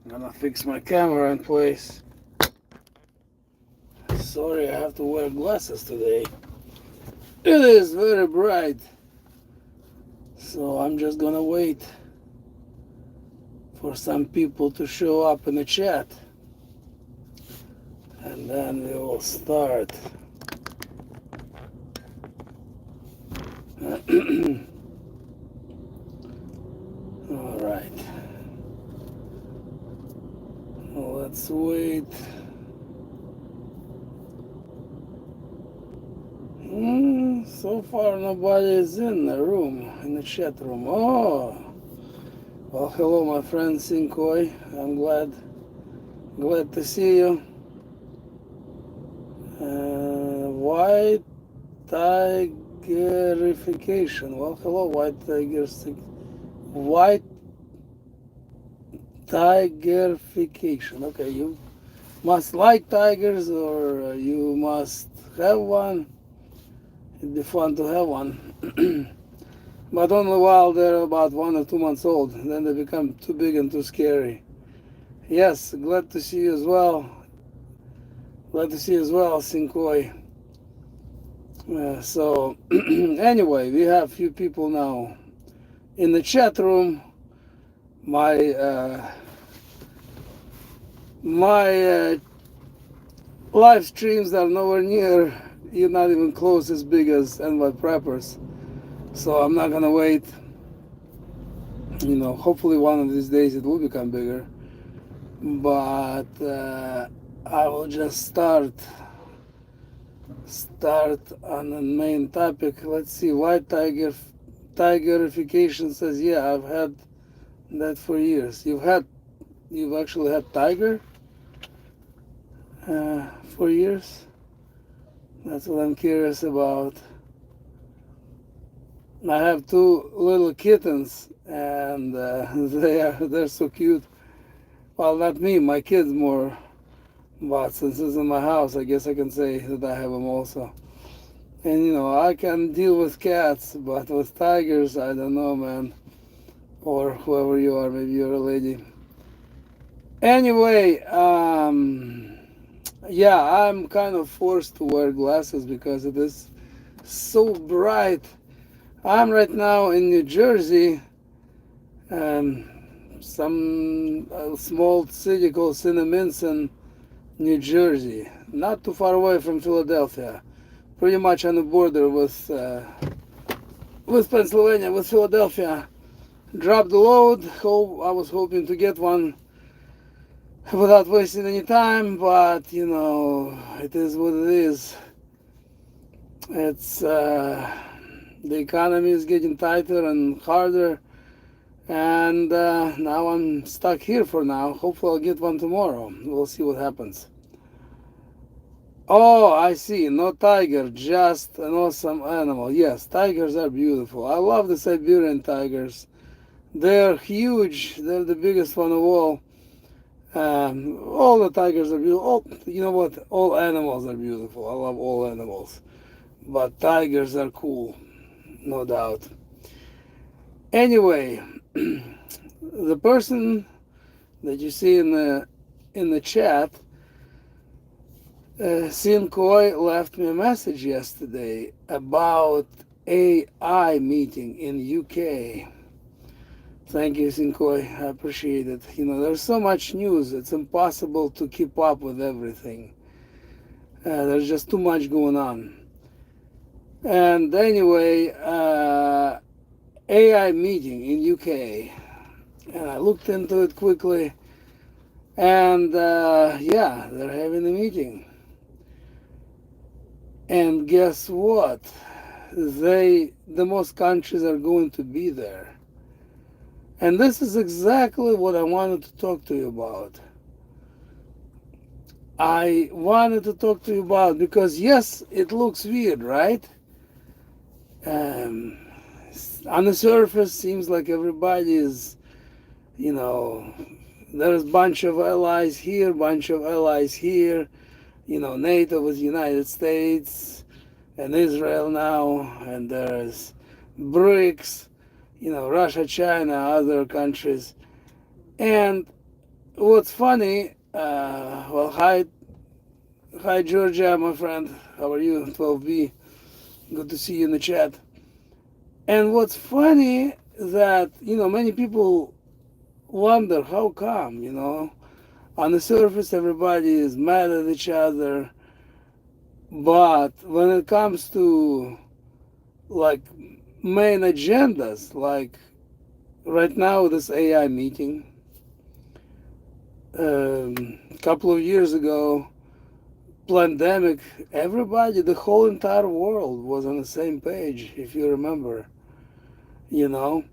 I'm gonna fix my camera in place. Sorry, I have to wear glasses today. It is very bright, so I'm just gonna wait for some people to show up in the chat, and then we will start. All right, let's wait. So far nobody is in the room, in the chat room. Oh, well, hello, my friend Sinkoi. I'm glad to see you. White tigerification. Well, hello, white tigerification. Okay, you must like tigers, or you must have one. It'd be fun to have one. But only while they're about 1 or 2 months old. Then they become too big and too scary. Yes, glad to see you as well. Glad to see you as well, Sinkoi. So, anyway, we have a few people now in the chat room. My live streams are nowhere near, you're not even close as big as NY Preppers. So I'm not gonna wait. Hopefully one of these days it will become bigger. But I will just start on the main topic. Let's see. White tigerification says, yeah, I've had that for years. You've actually had tiger for years? That's what I'm curious about. I have 2 little kittens, and they're so cute. Well, not me, my kids more. But since it's in my house, I guess I can say that I have them also. And I can deal with cats, but with tigers, I don't know, man. Or whoever you are, maybe you're a lady. Anyway, yeah, I'm kind of forced to wear glasses because it is so bright. I'm right now in New Jersey, some small city called Cinnaminson, New Jersey, not too far away from Philadelphia, pretty much on the border with Pennsylvania, with Philadelphia. Dropped the load. I was hoping to get one without wasting any time, but it is what it is. It's the economy is getting tighter and harder, and now I'm stuck here for now. Hopefully I'll get one tomorrow. We'll see what happens. Oh, I see. No tiger, just an awesome animal. Yes, tigers are beautiful. I love the Siberian tigers. They're huge. They're the biggest one of all. All the tigers are beautiful. You know what? All animals are beautiful. I love all animals. But tigers are cool, no doubt. Anyway, the person that you see in the chat, Sinkoi, left me a message yesterday about AI meeting in UK. Thank you, Sinkoi. I appreciate it. There's so much news. It's impossible to keep up with everything. There's just too much going on. And anyway, AI meeting in UK. And I looked into it quickly. And yeah, they're having a meeting. And guess what? The most countries are going to be there. And this is exactly what I wanted to talk to you about. I wanted to talk to you about, because yes, it looks weird, right? On the surface, seems like everybody is, there's a bunch of allies here, bunch of allies here. NATO with United States and Israel now, and there's BRICS, Russia, China, other countries. And what's funny, well, hi Georgia, my friend. How are you? 12B. Good to see you in the chat. And what's funny that, many people wonder how come, on the surface everybody is mad at each other, but when it comes to like main agendas, like right now this AI meeting, a couple of years ago, pandemic, everybody, the whole entire world was on the same page, if you remember, you know.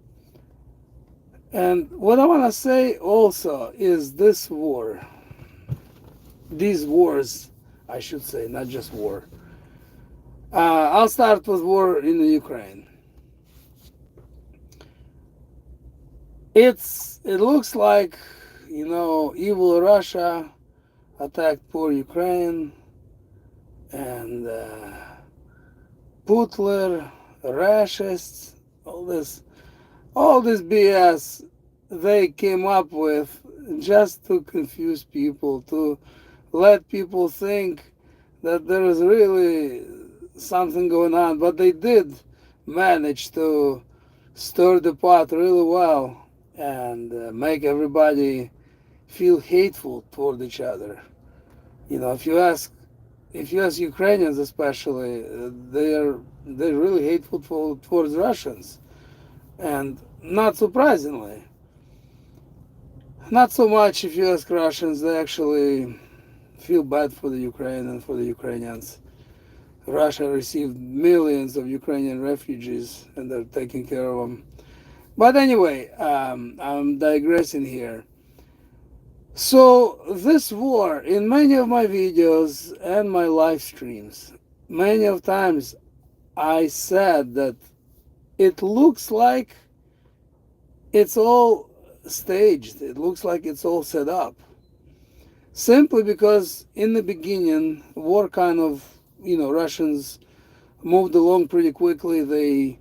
And what I want to say also is this war, these wars, I should say, not just war. I'll start with war in the Ukraine. It looks like, evil Russia attacked poor Ukraine, and Putler, racists, all this BS they came up with just to confuse people, to let people think that there is really something going on. But they did manage to stir the pot really well and make everybody feel hateful toward each other. If you ask Ukrainians especially, they're really hateful towards Russians, and not surprisingly. Not so much if you ask Russians, they actually feel bad for the Ukraine and for the Ukrainians. Russia received millions of Ukrainian refugees and they're taking care of them. But anyway, I'm digressing here. So this war, in many of my videos and my live streams, many of times I said that it looks like it's all staged. It looks like it's all set up. Simply because in the beginning, war kind of, Russians moved along pretty quickly. They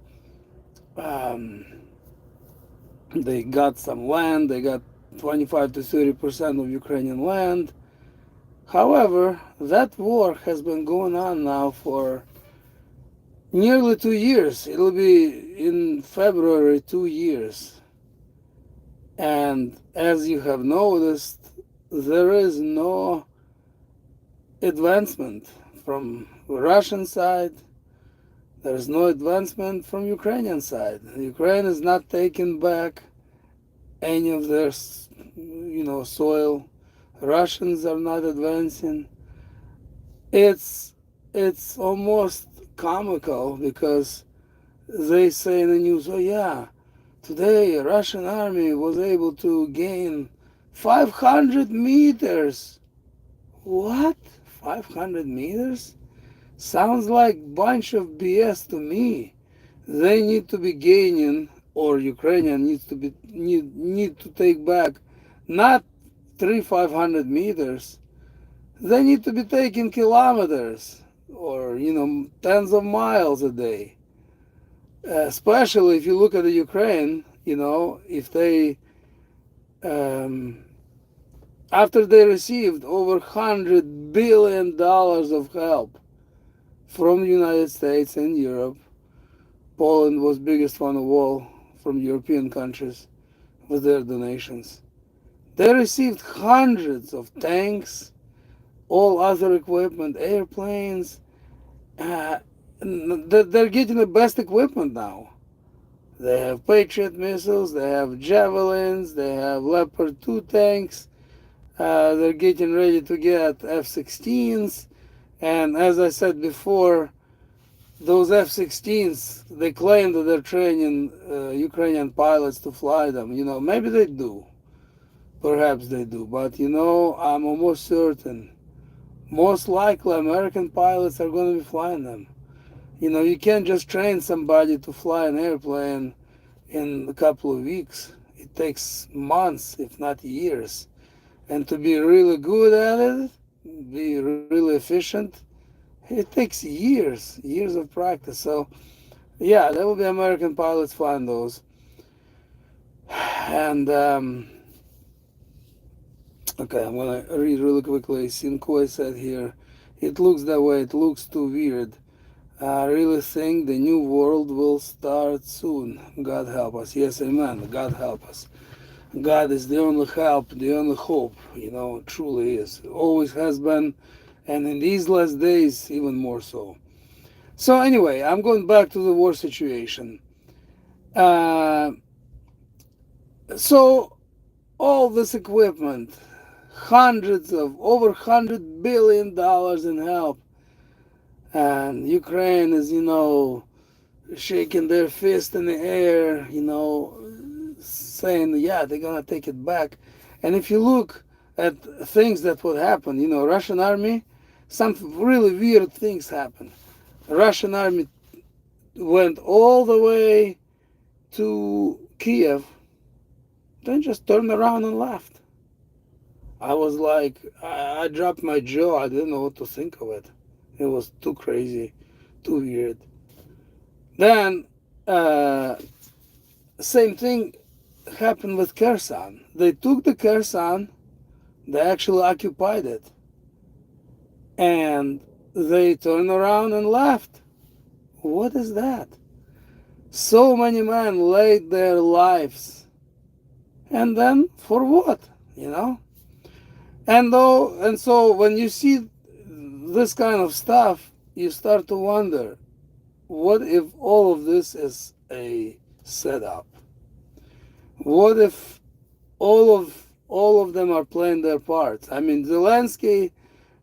got some land. They got 25 to 30% of Ukrainian land. However, that war has been going on now for nearly 2 years. It'll be in February 2 years. And as you have noticed, there is no advancement from the Russian side. There is no advancement from Ukrainian side. Ukraine is not taking back any of their, soil. Russians are not advancing. It's almost comical because they say in the news, oh yeah, today a Russian army was able to gain 500 meters. What? 500 meters? Sounds like bunch of BS to me. They need to be gaining, or Ukrainian needs to be need to take back not 500 meters. They need to be taking kilometers or tens of miles a day. Especially if you look at the Ukraine, if they after they received over $100 billion of help from the United States and Europe. Poland was biggest one of all from European countries with their donations. They received hundreds of tanks, all other equipment, airplanes. They're getting the best equipment now. They have Patriot missiles, they have Javelins, they have Leopard 2 tanks. They're getting ready to get F-16s. And as I said before, those F-16s, they claim that they're training Ukrainian pilots to fly them. Maybe they do. Perhaps they do. But, I'm almost certain, most likely American pilots are going to be flying them. You can't just train somebody to fly an airplane in a couple of weeks. It takes months, if not years. And to be really good at it, be really efficient, it takes years of practice. So, yeah, there will be American pilots flying those. And Okay, I'm gonna read really quickly. Sinkoi said here, it looks that way, it looks too weird. I really think the new world will start soon. God help us. Yes, amen. God help us. God is the only help, the only hope, truly is. Always has been, and in these last days, even more so. So, anyway, I'm going back to the war situation. Uh, so, all this equipment, over $100 billion in help, and Ukraine is, shaking their fist in the air, saying, yeah, they're gonna take it back. And if you look at things that would happen, Russian army, some really weird things happen. Russian army went all the way to Kiev, then just turned around and left. I was like, I dropped my jaw. I didn't know what to think of it. It was too crazy, too weird. Then, uh, same thing happened with Kherson. They took the Kherson, they actually occupied it, and they turned around and left. What is that? So many men laid their lives, and then for what? And so when you see this kind of stuff, you start to wonder, what if all of this is a setup? What if all of them are playing their parts? I mean, Zelensky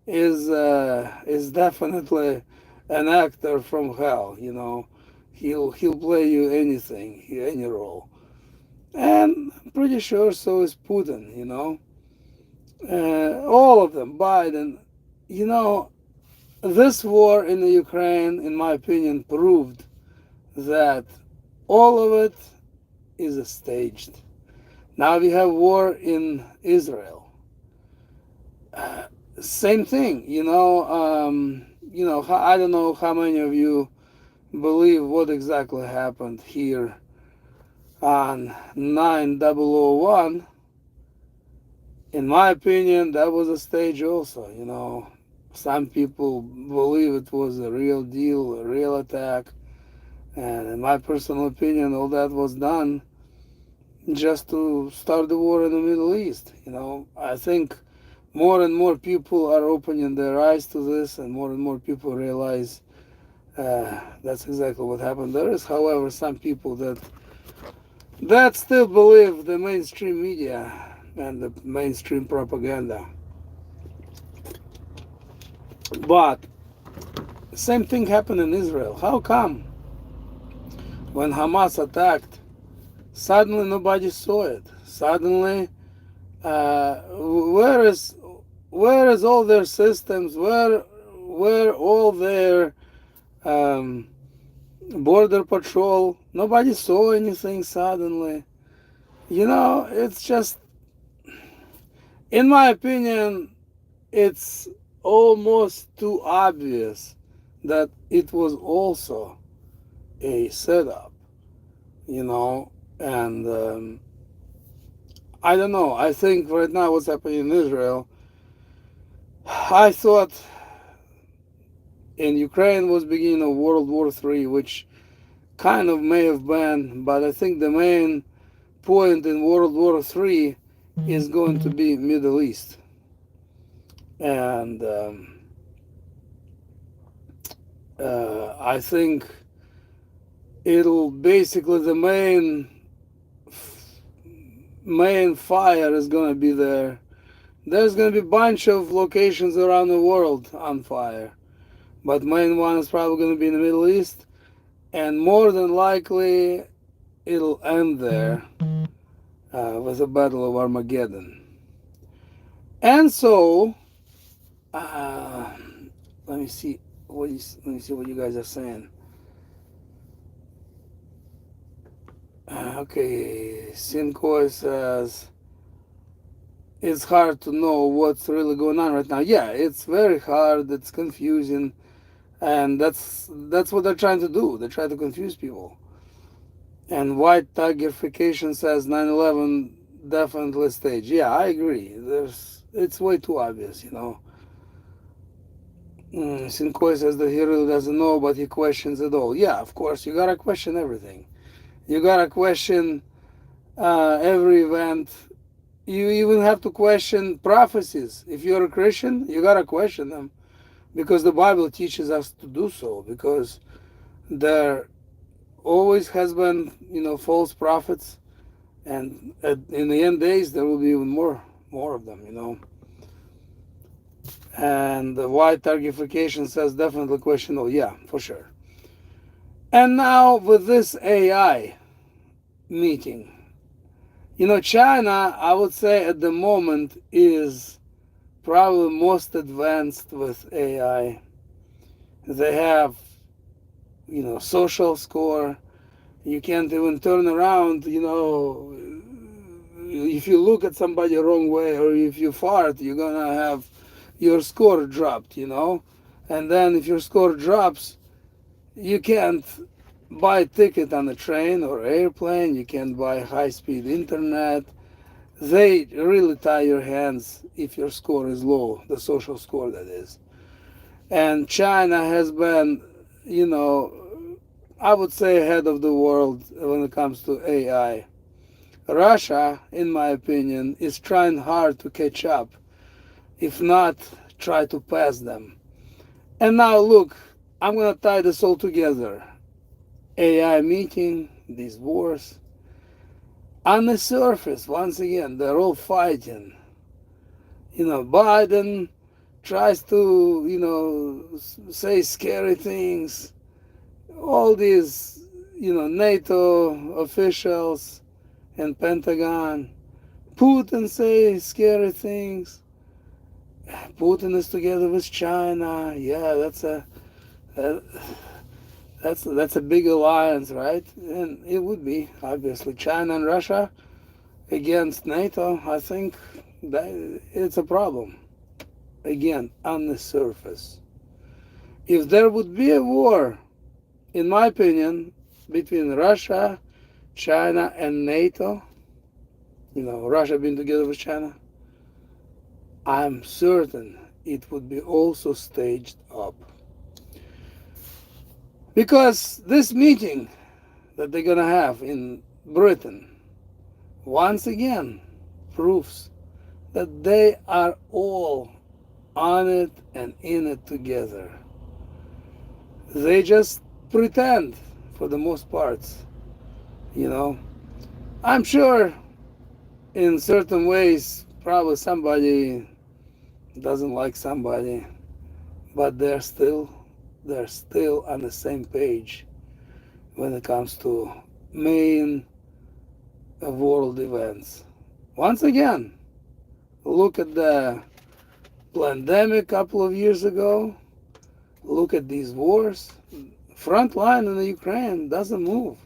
is definitely an actor from hell. He'll play you anything, any role, and I'm pretty sure so is Putin. All of them, Biden. You know, this war in the Ukraine, in my opinion, proved that all of it is staged. Now we have war in Israel. Same thing, I don't know how many of you believe what exactly happened here on 9001. In my opinion, that was a stage also. Some people believe it was a real deal, a real attack. And in my personal opinion, all that was done just to start the war in the Middle East. I think more and more people are opening their eyes to this, and more people realize that's exactly what happened. There is, however, some people that still believe the mainstream media and the mainstream propaganda. But same thing happened in Israel. How come when Hamas attacked, suddenly nobody saw it? Suddenly, where is all their systems? Where all their border patrol? Nobody saw anything suddenly. It's just, in my opinion, it's almost too obvious that it was also a setup, and I don't know. I think right now what's happening in Israel, I thought in Ukraine was beginning of World War III, which kind of may have been, but I think the main point in World War III is going to be Middle East. And I think it'll basically, the main fire is going to be there. There's going to be a bunch of locations around the world on fire, but main one is probably going to be in the Middle East, and more than likely it'll end there with the Battle of Armageddon. And so, let me see what you guys are saying. Okay, Sinkoi says it's hard to know what's really going on right now. Yeah, it's very hard. It's confusing, and that's what they're trying to do. They try to confuse people. And White Tigerification says 9/11 definitely staged. Yeah, I agree. it's way too obvious, you know. Sinkoi says that he really doesn't know, but he questions it all. Yeah, of course, you gotta question everything. You gotta question every event. You even have to question prophecies. If you're a Christian, you gotta question them because the Bible teaches us to do so. Because there always has been, you know, false prophets, and in the end days there will be even more of them, you know. And the white targification says definitely question. Oh yeah, for sure. And now with this AI meeting, you know, China, I would say at the moment is probably most advanced with AI. They have, you know, social score. You can't even turn around, you know, if you look at somebody the wrong way or if you fart, you're gonna have your score dropped, you know. And then if your score drops, you can't buy a ticket on a train or airplane, you can't buy high-speed internet. They really tie your hands if your score is low, the social score that is. And China has been, you know, I would say ahead of the world when it comes to AI. Russia, in my opinion, is trying hard to catch up, if not try to pass them. And now look, I'm going to tie this all together. AI meeting, these wars. On the surface, once again, they're all fighting. You know, Biden tries to, you know, say scary things. All these, you know, NATO officials and Pentagon. Putin say scary things. Putin is together with China. Yeah, uh, that's a big alliance, right? And it would be obviously China and Russia against NATO. I think that it's a problem. Again, on the surface, if there would be a war, in my opinion, between Russia, China, and NATO, you know, Russia being together with China, I'm certain it would be also staged up. Because this meeting that they're going to have in Britain, once again, proves that they are all on it and in it together. They just pretend for the most parts, you know. I'm sure in certain ways, probably somebody doesn't like somebody, but they're still on the same page when it comes to main world events. Once again, look at the pandemic a couple of years ago. Look at these wars. Front line in the Ukraine doesn't move.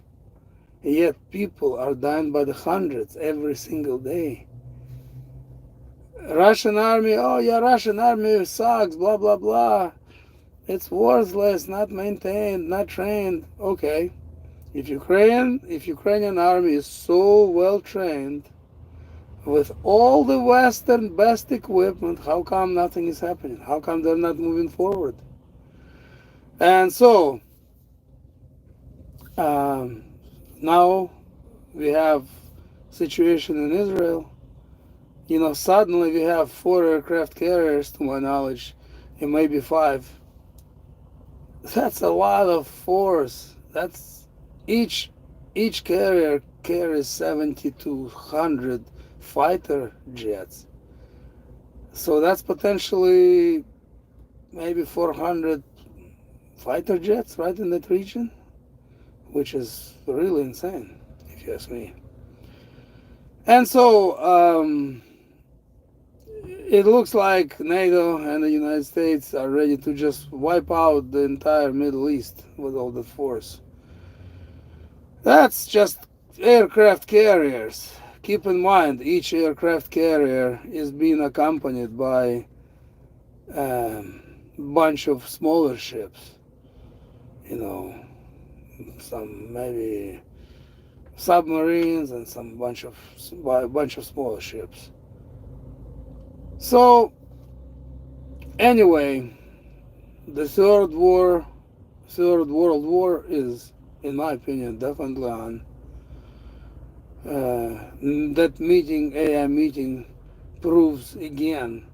Yet people are dying by the hundreds every single day. Russian army, oh yeah, Russian army sucks, blah blah blah. It's worthless, not maintained, not trained. Okay. If Ukrainian army is so well trained with all the Western best equipment, how come nothing is happening? How come they're not moving forward? And so now we have situation in Israel. You know, suddenly we have 4 aircraft carriers, to my knowledge, and maybe 5. That's a lot of force. That's each carrier carries 70 to 100 fighter jets. So that's potentially maybe 400 fighter jets right in that region, which is really insane, if you ask me. And so it looks like NATO and the United States are ready to just wipe out the entire Middle East with all the force. That's just aircraft carriers. Keep in mind, each aircraft carrier is being accompanied by a bunch of smaller ships. You know, some maybe submarines and some bunch of smaller ships. So anyway, the third world war is, in my opinion, definitely on. That meeting, AI meeting, proves again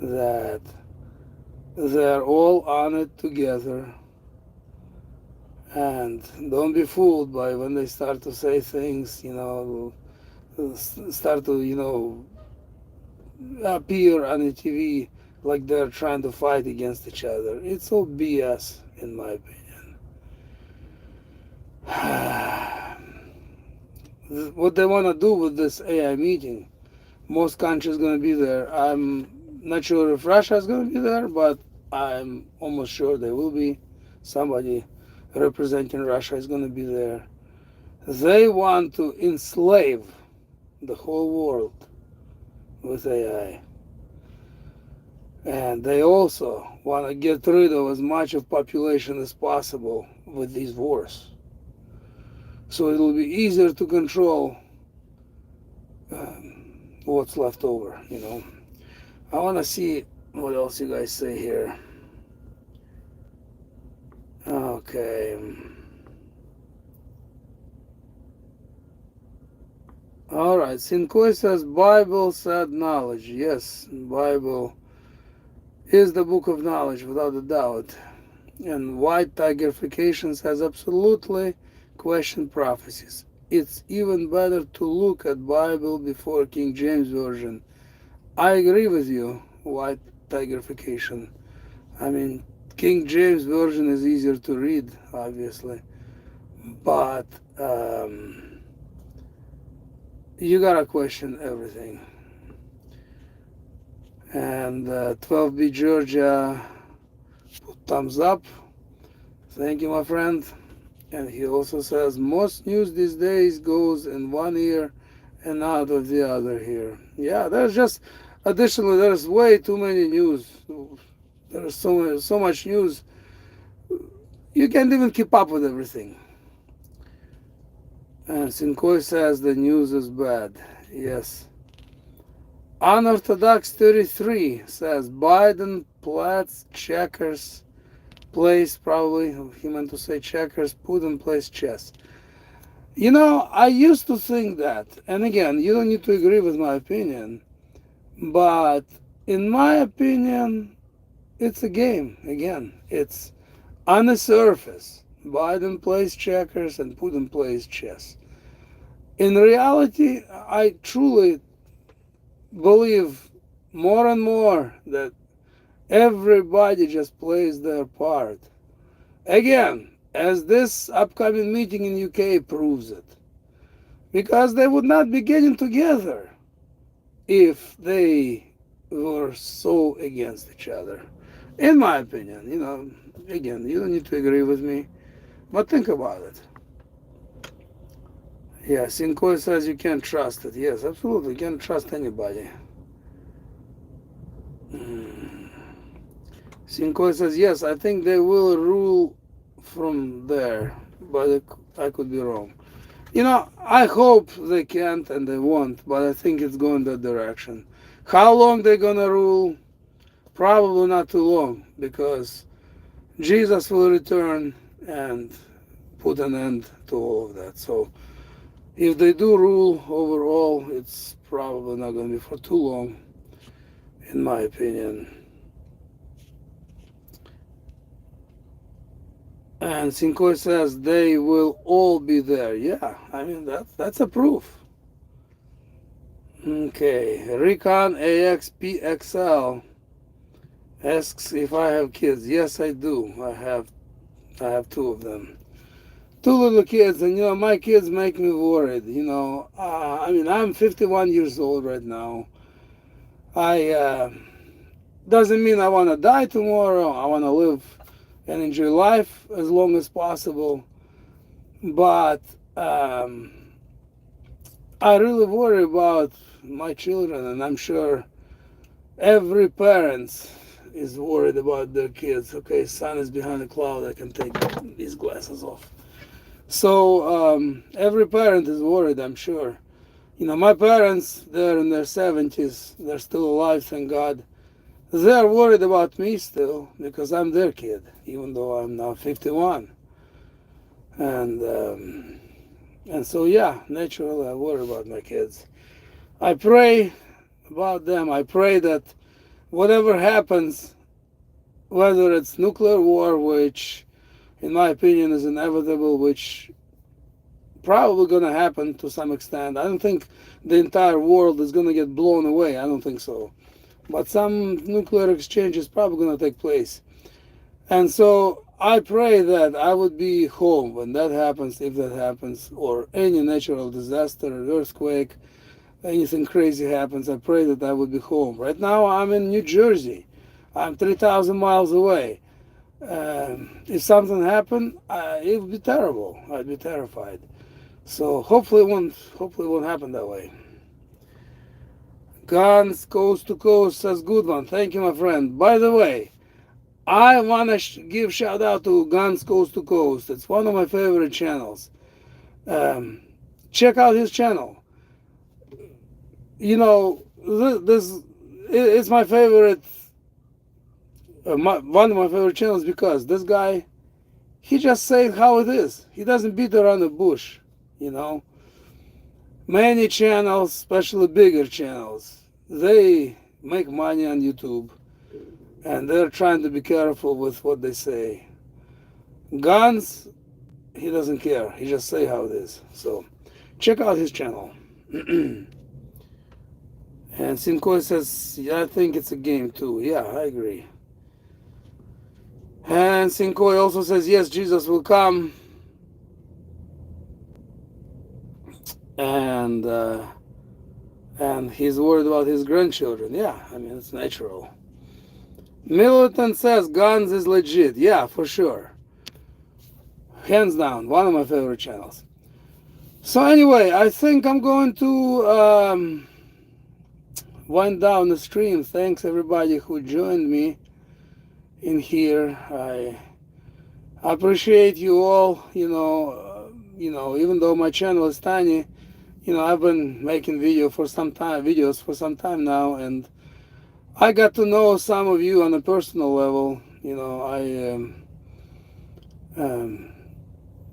that they're all on it together. And don't be fooled by when they start to say things, start to, appear on the TV like they're trying to fight against each other. It's all BS, in my opinion. What they want to do with this AI meeting, most countries going to be there. I'm not sure if Russia is going to be there, but I'm almost sure they will be. Somebody representing Russia is going to be there. They want to enslave the whole world with AI. And they also want to get rid of as much of population as possible with these wars. So it'll be easier to control what's left over, I want to see what else you guys say here. Okay. Alright, Sinkoi says Bible said knowledge. Yes, Bible is the book of knowledge without a doubt. And White Tigerification says absolutely question prophecies. It's even better to look at Bible before King James Version. I agree with you, White Tigerification. I mean, King James Version is easier to read, obviously. But you gotta question everything. And 12B Georgia put thumbs up. Thank you, my friend. And he also says most news these days goes in one ear and out of the other here. Yeah, there's just additionally there's way too many news. There's so much news. You can't even keep up with everything. And Sinkoi says the news is bad. Yes. Unorthodox 33 says Biden plats checkers plays, probably he meant to say checkers, Putin plays chess. I used to think that, and again, you don't need to agree with my opinion, but in my opinion, it's a game. Again, it's on the surface. Biden plays checkers and Putin plays chess. In reality, I truly believe more and more that everybody just plays their part. Again, as this upcoming meeting in UK proves it. Because they would not be getting together if they were so against each other. In my opinion, again, you don't need to agree with me, but think about it. Yes, Sinkoi says you can't trust it. Yes, absolutely, you can't trust anybody. Sinkoi says, yes, I think they will rule from there, but I could be wrong. I hope they can't and they won't, but I think it's going that direction. How long they're gonna rule? Probably not too long, because Jesus will return and put an end to all of that. So if they do rule overall, it's probably not going to be for too long, in my opinion. And Sinkoi says they will all be there. Yeah, I mean, that's a proof. Okay, Recon AXPXL asks if I have kids. Yes, I do. I have two of them. Two little kids, and my kids make me worried. I'm 51 years old right now. I doesn't mean I want to die tomorrow. I want to live and enjoy life as long as possible. But I really worry about my children, and I'm sure every parent is worried about their kids. Okay, sun is behind a cloud. I can take these glasses off. So every parent is worried, I'm sure. My parents, they're in their 70s. They're still alive, thank God. They're worried about me still because I'm their kid, even though I'm now 51. And so, yeah, naturally, I worry about my kids. I pray about them. I pray that whatever happens, whether it's nuclear war, which in my opinion is inevitable, which probably going to happen to some extent. I don't think the entire world is going to get blown away. I don't think so. But some nuclear exchange is probably going to take place. And so I pray that I would be home when that happens, if that happens, or any natural disaster, earthquake, anything crazy happens. I pray that I would be home. Right now I'm in New Jersey. I'm 3,000 miles away. If something happened, it would be terrible. I'd be terrified. So hopefully it won't happen that way. Guns Coast to Coast says good one. Thank you, my friend. By the way, I want to give shout out to Guns Coast to Coast. It's one of my favorite channels. Check out his channel. This it's my favorite. One of my favorite channels because this guy, he just says how it is. He doesn't beat around the bush. Many channels, especially bigger channels, they make money on YouTube, and they're trying to be careful with what they say. Guns, he doesn't care. He just say how it is. So check out his channel. And Sinkoi says, yeah, I think it's a game too. Yeah, I agree. And Sinkoi also says, yes, Jesus will come. And he's worried about his grandchildren. Yeah, I mean, it's natural. Militant says Guns is legit. Yeah, for sure. Hands down, one of my favorite channels. So anyway, I think I'm going to wind down the stream. Thanks everybody who joined me in here. I appreciate you all. Even though my channel is tiny, I've been making videos for some time now, and I got to know some of you on a personal level. I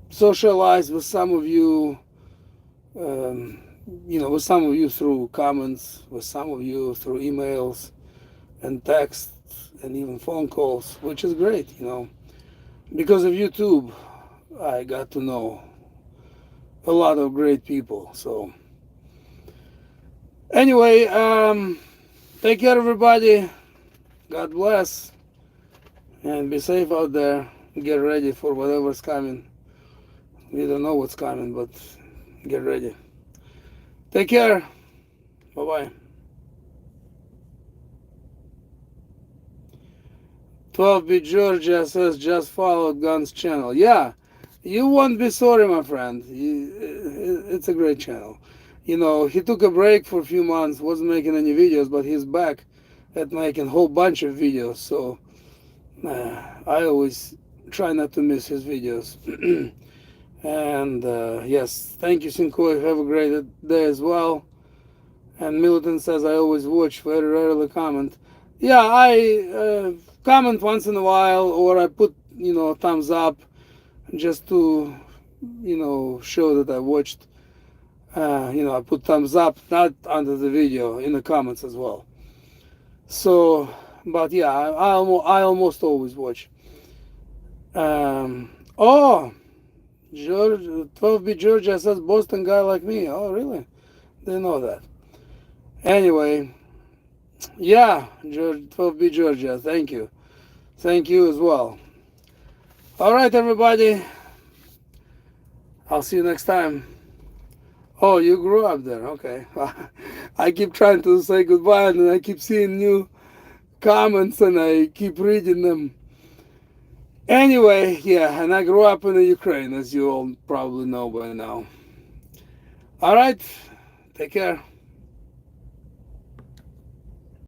socialized with some of you, with some of you through comments, with some of you through emails and texts and even phone calls, which is great. Because of YouTube, I got to know a lot of great people. So anyway, take care everybody. God bless, and be safe out there. Get ready for whatever's coming. We don't know what's coming, but get ready. Take care. Bye-bye. 12-bit Georgia says just followed Guns channel. Yeah, you won't be sorry, my friend. It's a great channel. He took a break for a few months, wasn't making any videos, but he's back at making a whole bunch of videos. So I always try not to miss his videos. And yes, thank you, Sinkoi. Have a great day as well. And Militant says I always watch, very rarely comment. Yeah, I comment once in a while, or I put thumbs up just to show that I watched. I put thumbs up, not under the video, in the comments as well. So, but yeah, I almost always watch. Oh, George, 12-bit Georgia says Boston guy like me. Oh, really? Didn't know that. Anyway, yeah, 12-bit Georgia, thank you. Thank you as well. All right, everybody. I'll see you next time. Oh, you grew up there. Okay. I keep trying to say goodbye, and I keep seeing new comments, and I keep reading them. Anyway, yeah, and I grew up in the Ukraine, as you all probably know by now. All right. Take care.